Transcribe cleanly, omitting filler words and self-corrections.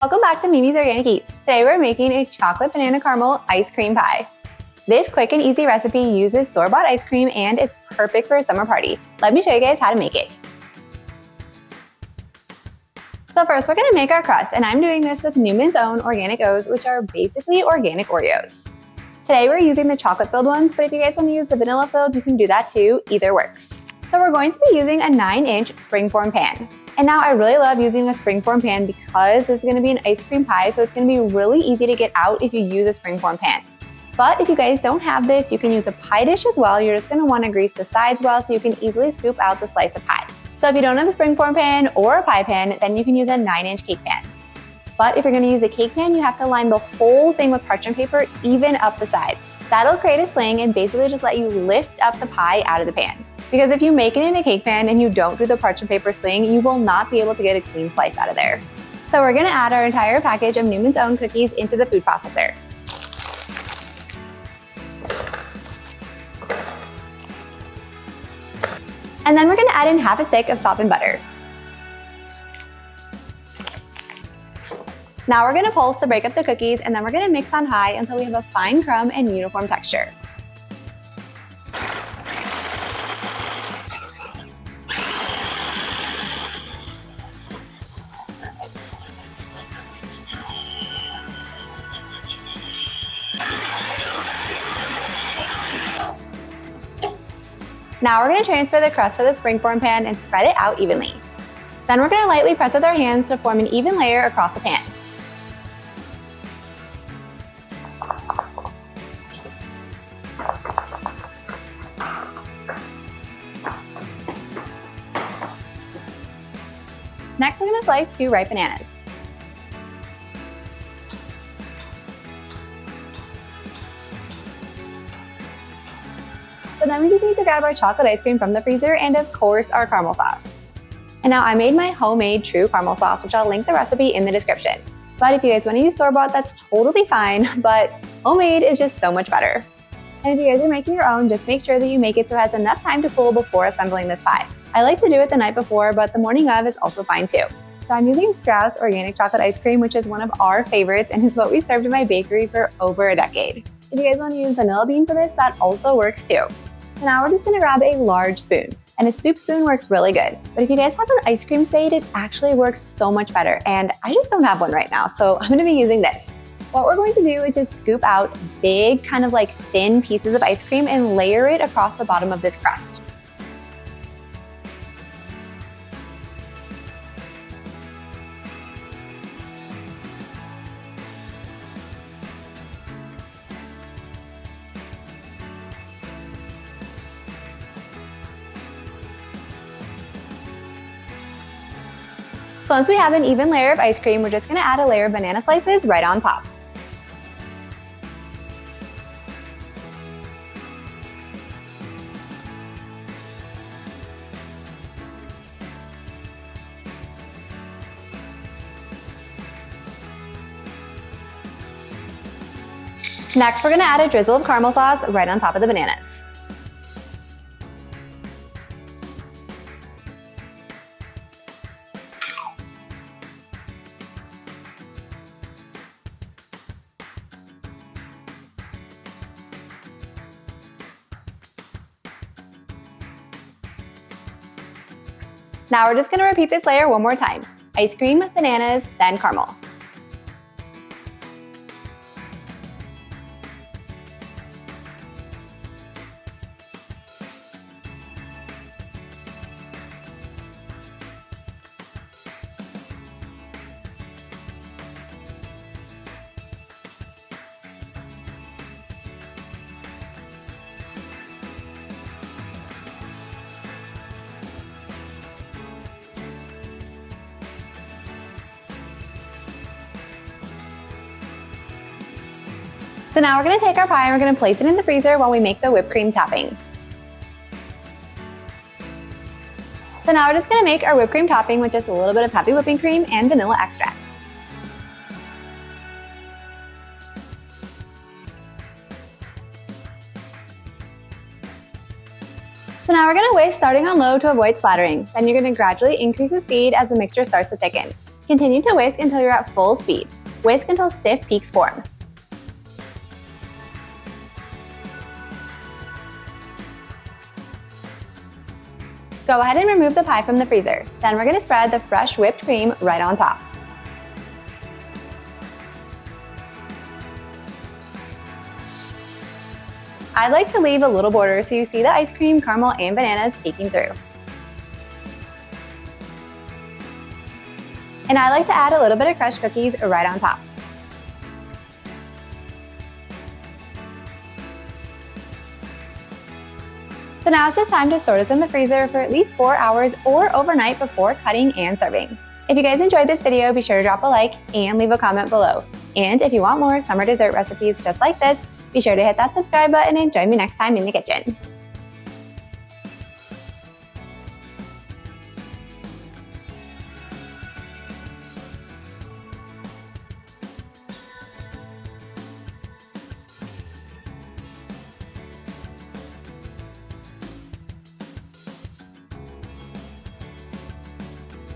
Welcome back to Mimi's Organic Eats. Today we're making a chocolate banana caramel ice cream pie. This quick and easy recipe uses store-bought ice cream and it's perfect for a summer party. Let me show you guys how to make it. So first we're gonna make our crust, and I'm doing this with Newman's Own Organic O's, which are basically organic Oreos. Today we're using the chocolate-filled ones, but if you guys want to use the vanilla-filled, you can do that too, either works. So we're going to be using a 9-inch springform pan. And now I really love using a springform pan because this is gonna be an ice cream pie, so it's gonna be really easy to get out if you use a springform pan. But if you guys don't have this, you can use a pie dish as well. You're just gonna wanna grease the sides well so you can easily scoop out the slice of pie. So if you don't have a springform pan or a pie pan, then you can use a 9-inch cake pan. But if you're gonna use a cake pan, you have to line the whole thing with parchment paper, even up the sides. That'll create a sling and basically just let you lift up the pie out of the pan. Because if you make it in a cake pan and you don't do the parchment paper sling, you will not be able to get a clean slice out of there. So we're gonna add our entire package of Newman's Own cookies into the food processor. And then we're gonna add in half a stick of softened butter. Now we're gonna pulse to break up the cookies, and then we're gonna mix on high until we have a fine crumb and uniform texture. Now we're going to transfer the crust to the springform pan and spread it out evenly. Then we're going to lightly press with our hands to form an even layer across the pan. Next, we're going to slice 2 ripe bananas. So then we just need to grab our chocolate ice cream from the freezer and of course our caramel sauce. And now I made my homemade true caramel sauce, which I'll link the recipe in the description. But if you guys want to use store-bought, that's totally fine, but homemade is just so much better. And if you guys are making your own, just make sure that you make it so it has enough time to cool before assembling this pie. I like to do it the night before, but the morning of is also fine too. So I'm using Strauss organic chocolate ice cream, which is one of our favorites and is what we served in my bakery for over a decade. If you guys want to use vanilla bean for this, that also works too. So now we're just gonna grab a large spoon, and a soup spoon works really good. But if you guys have an ice cream spade, it actually works so much better. And I just don't have one right now, so I'm gonna be using this. What we're going to do is just scoop out big, kind of like thin pieces of ice cream and layer it across the bottom of this crust. So once we have an even layer of ice cream, we're just gonna add a layer of banana slices right on top. Next, we're gonna add a drizzle of caramel sauce right on top of the bananas. Now we're just gonna repeat this layer one more time. Ice cream, bananas, then caramel. So now we're gonna take our pie and we're gonna place it in the freezer while we make the whipped cream topping. So now we're just gonna make our whipped cream topping with just a little bit of heavy whipping cream and vanilla extract. So now we're gonna whisk starting on low to avoid splattering. Then you're gonna gradually increase the speed as the mixture starts to thicken. Continue to whisk until you're at full speed. Whisk until stiff peaks form. Go ahead and remove the pie from the freezer. Then we're going to spread the fresh whipped cream right on top. I like to leave a little border so you see the ice cream, caramel, and bananas peeking through. And I like to add a little bit of crushed cookies right on top. So now it's just time to store this in the freezer for at least 4 hours or overnight before cutting and serving. If you guys enjoyed this video, be sure to drop a like and leave a comment below. And if you want more summer dessert recipes just like this, be sure to hit that subscribe button and join me next time in the kitchen.